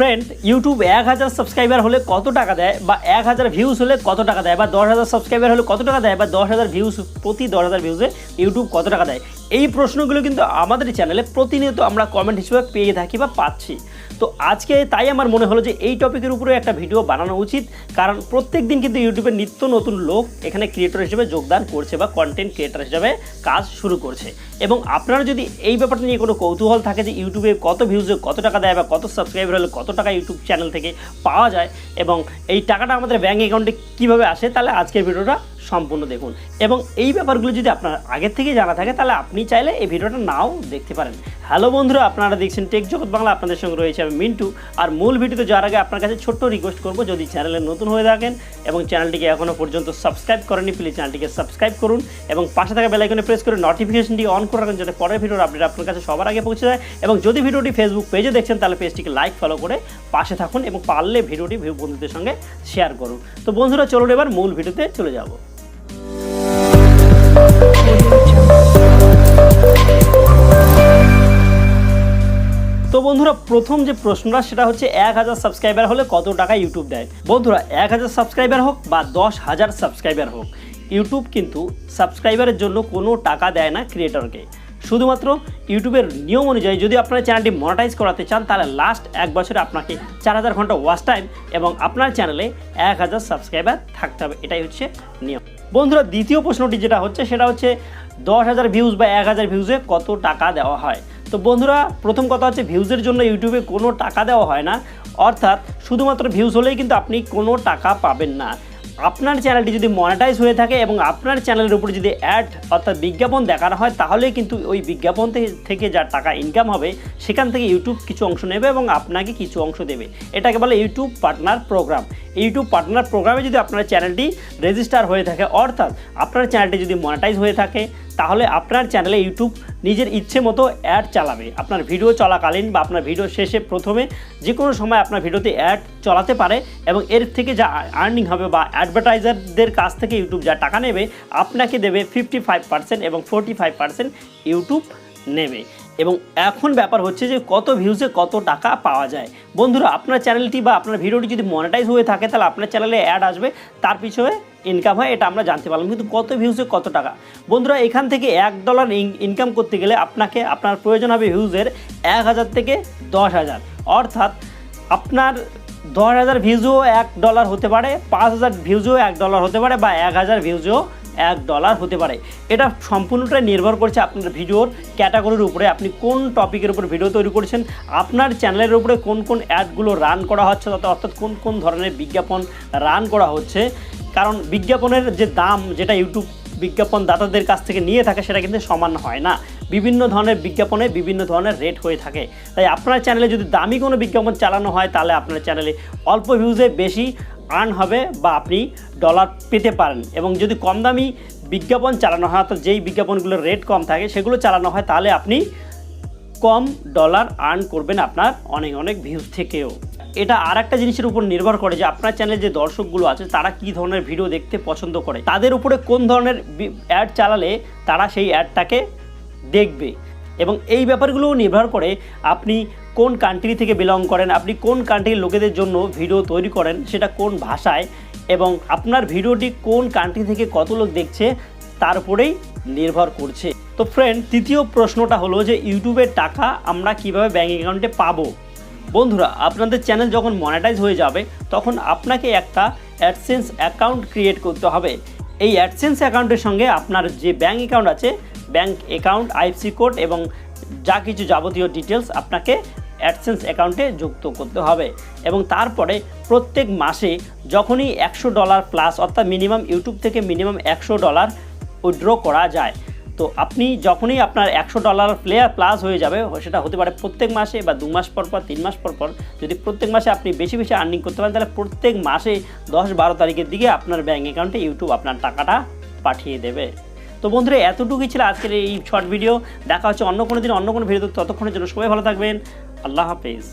Friend, YouTube 1000 subscriber হলে কত টাকা দেয়, বা 1000 ভিউজ হলে কত টাকা দেয়, বা 10,000 সাবস্ক্রাইবার হলে কত টাকা দেয়, বা 10,000 ভিউজ প্রতি 10,000 ভিউজে ইউটিউব কত টাকা দেয়, এই প্রশ্নগুলো কিন্তু আমাদের চ্যানেলে প্রতিনিয়ত আমরা কমেন্ট হিসেবে পেয়ে থাকি বা পাচ্ছি। তো আজকে তাই আমার মনে হলো যে এই টপিকের উপরে একটা ভিডিও বানানো উচিত, কারণ প্রত্যেক দিন কিন্তু ইউটিউবে নিত্য নতুন লোক এখানে ক্রিয়েটর হিসেবে যোগদান করছে বা কন্টেন্ট ক্রিয়েটর হিসেবে কাজ শুরু করছে। এবং আপনারা যদি এই ব্যাপারটা নিয়ে কোনো কৌতূহল থাকে যে ইউটিউবে কত ভিউজে কত টাকা দেয় বা কত সাবস্ক্রাইবার হলে কত টাকা ইউটিউব চ্যানেল থেকে পাওয়া যায় এবং এই টাকাটা আমাদের ব্যাঙ্ক অ্যাকাউন্টে কীভাবে আসে, তাহলে আজকের ভিডিওটা সম্পূর্ণ দেখুন। এবং এই ব্যাপারগুলো যদি আপনার আগের থেকে জানা থাকে তাহলে আপনি চাইলে এই ভিডিওটা নাও দেখতে পারেন। হ্যালো বন্ধুরা, আপনারা দেখছেন টেক জগৎ বাংলা, আপনাদের সঙ্গে রয়েছে আমি মিন্টু। আর মূল ভিডিওতে যাওয়ার আগে আপনার কাছে ছোট্ট রিকোয়েস্ট করবো, যদি চ্যানেলে নতুন হয়ে থাকেন এবং চ্যানেলটিকে এখনও পর্যন্ত সাবস্ক্রাইব করেনি, প্লিজ চ্যানেলটিকে সাবস্ক্রাইব করুন এবং পাশে থাকা বেল আইকনে প্রেস করে নোটিফিকেশনটি অন করে রাখুন, যাতে পরের ভিডিওর আপডেট আপনার কাছে সবার আগে পৌঁছে যায়। এবং যদি ভিডিওটি ফেসবুক পেজে দেখছেন তাহলে পেজটিকে লাইক ফলো করে পাশে থাকুন এবং পারলে ভিডিওটি বন্ধুদের সঙ্গে শেয়ার করুন। তো বন্ধুরা, চলুন এবার মূল ভিডিওতে চলে যাব। তো বন্ধুরা, প্রথম যে প্রশ্নটা সেটা হচ্ছে 1000 সাবস্ক্রাইবার হলে কত টাকা ইউটিউব দেয়। বন্ধুরা, 1000 সাবস্ক্রাইবার হোক বা 10,000 সাবস্ক্রাইবার হোক, ইউটিউব কিন্তু সাবস্ক্রাইবারের জন্য কোনো টাকা দেয় না ক্রিয়েটরকে। শুধুমাত্র ইউটিউবের নিয়ম অনুযায়ী যদি আপনার চ্যানেলটি মনিটাইজ করাতে চান তাহলে লাস্ট 1 বছরে আপনাকে 4000 ঘন্টা ওয়াচ টাইম এবং আপনার চ্যানেলে 1000 সাবস্ক্রাইবার থাকতে হবে, এটাই হচ্ছে নিয়ম। বন্ধুরা, দ্বিতীয় প্রশ্নটি যেটা হচ্ছে সেটা হচ্ছে 10,000 ভিউজ বা 1000 ভিউজে কত টাকা দেওয়া হয়। তো বন্ধুরা, প্রথম কথা হচ্ছে ভিউজের জন্য ইউটিউবে কোনো টাকা দেওয়া হয় না, অর্থাৎ শুধুমাত্র ভিউজ হলেই কিন্তু আপনি কোনো টাকা পাবেন না। আপনার চ্যানেলটি যদি মনিটাইজ হয়ে থাকে এবং আপনার চ্যানেলের উপরে যদি অ্যাড অর্থাৎ বিজ্ঞাপন দেখানো হয়, তাহলে কিন্তু ওই বিজ্ঞাপন থেকে যা টাকা ইনকাম হবে সেখান থেকে ইউটিউব কিছু অংশ নেবে এবং আপনাকে কিছু অংশ দেবে। এটাকে বলে YouTube partner program. YouTube partner প্রোগ্রামে যদি আপনার চ্যানেলটি রেজিস্টার হয়ে থাকে, অর্থাৎ আপনার চ্যানেলটি যদি মনিটাইজ হয়ে থাকে, তাহলে আপনার চ্যানেলে ইউটিউব নিজের ইচ্ছে মতো অ্যাড চালাবে। আপনার ভিডিও চলাকালীন বা আপনার ভিডিও শেষে প্রথমে যে কোনো সময় আপনার ভিডিওতে অ্যাড চলাতে পারে এবং এর থেকে যা আর্নিং হবে বা অ্যাডভার্টাইজারদের কাছ থেকে ইউটিউব যা টাকা নেবে আপনাকে দেবে 55% এবং 45% ইউটিউব নেবে। এবং এখন ব্যাপার হচ্ছে যে কত ভিউজে কত টাকা পাওয়া যায়। বন্ধুরা, আপনার চ্যানেলটি বা আপনার ভিডিওটি যদি মনিটাইজ হয়ে থাকে তাহলে আপনার চ্যানেলে অ্যাড আসবে, তার পিছনে ইনকাম হয়, এটা আমরা জানতে পারলাম। কিন্তু কত ভিউজে কত টাকা, বন্ধুরা, এখান থেকে $1 ইনকাম করতে গেলে আপনার প্রয়োজন হবে ভিউজের 1000 থেকে 10,000, অর্থাৎ আপনার 10,000 ভিউজও $1 হতে পারে, 5,000 ভিউজও $1 হতে পারে, বা 1000 ভিউজও $1 হতে পারে। এটা সম্পূর্ণটাই নির্ভর করছে আপনার ভিডিওর ক্যাটাগরির উপরে, আপনি কোন টপিকের উপর ভিডিও তৈরি করেছেন, আপনার চ্যানেলের উপরে কোন কোন অ্যাডগুলো রান করা হচ্ছে, অর্থাৎ কোন কোন ধরনের বিজ্ঞাপন রান করা হচ্ছে। কারণ বিজ্ঞাপনের যে দাম, যেটা ইউটিউব বিজ্ঞাপন দাতাদের কাছ থেকে নিয়ে থাকে, সেটা কিন্তু সমান হয় না। বিভিন্ন ধরনের বিজ্ঞাপনে বিভিন্ন ধরনের রেট হয়ে থাকে। তাই আপনার চ্যানেলে যদি দামি কোনো বিজ্ঞাপন চালানো হয় তাহলে আপনার চ্যানেলে অল্প ভিউজে বেশি আর্ন হবে বা আপনি ডলার পেতে পারেন। এবং যদি কম দামি বিজ্ঞাপন চালানো হয়, অর্থাৎ যেই বিজ্ঞাপনগুলোর রেট কম থাকে সেগুলো চালানো হয়, তাহলে আপনি কম ডলার আর্ন করবেন আপনার অনেক অনেক ভিউজ থেকেও। এটা আর একটা জিনিসের উপর নির্ভর করে যে আপনার চ্যানেলে যে দর্শকগুলো আছে তারা কী ধরনের ভিডিও দেখতে পছন্দ করে, তাদের উপরে কোন ধরনের অ্যাড চালালে তারা সেই অ্যাডটাকে দেখবে। এবং এই ব্যাপারগুলোও নির্ভর করে আপনি কোন কান্ট্রি থেকে বিলং করেন, আপনি কোন কান্ট্রির লোকেদের জন্য ভিডিও তৈরি করেন, সেটা কোন ভাষায়, এবং আপনার ভিডিওটি কোন কান্ট্রি থেকে কত লোক দেখছে তার উপরেই নির্ভর করছে। তো ফ্রেন্ড, তৃতীয় প্রশ্নটা হলো যে ইউটিউবের টাকা আমরা কিভাবে ব্যাঙ্ক অ্যাকাউন্টে পাবো। বন্ধুরা, আপনাদের চ্যানেল যখন মনিটাইজ হয়ে যাবে তখন আপনাকে একটা অ্যাডসেন্স অ্যাকাউন্ট ক্রিয়েট করতে হবে। এই অ্যাডসেন্স অ্যাকাউন্টের সঙ্গে আপনার যে ব্যাঙ্ক অ্যাকাউন্ট আছে, ব্যাঙ্ক অ্যাকাউন্ট, আইএফএসসি কোড এবং যা কিছু যাবতীয় ডিটেলস আপনাকে অ্যাডসেন্স অ্যাকাউন্টে যুক্ত করতে হবে। এবং তারপরে প্রত্যেক মাসে যখনই $100 প্লাস, অর্থাৎ মিনিমাম ইউটিউব থেকে মিনিমাম $100 উইথড্র করা যায়, তো আপনি যখনই আপনার $100 প্লাস হয়ে যাবে, সেটা হতে পারে প্রত্যেক মাসে বা 2 মাস পর পর, 3 মাস পর পর, যদি প্রত্যেক মাসে আপনি বেশি বেশি আর্নিং করতে পারেন তাহলে প্রত্যেক মাসে 10-12 তারিখের দিকে আপনার ব্যাঙ্ক অ্যাকাউন্টে ইউটিউব আপনার টাকাটা পাঠিয়ে দেবে। তো বন্ধুরা, এতটুকুই ছিল আজকের এই শর্ট ভিডিও। দেখা হচ্ছে অন্য কোনো দিন অন্য কোনো ভিডিও। ততক্ষণের জন্য সবাই ভালো থাকবেন। আল্লাহ হাফেজ।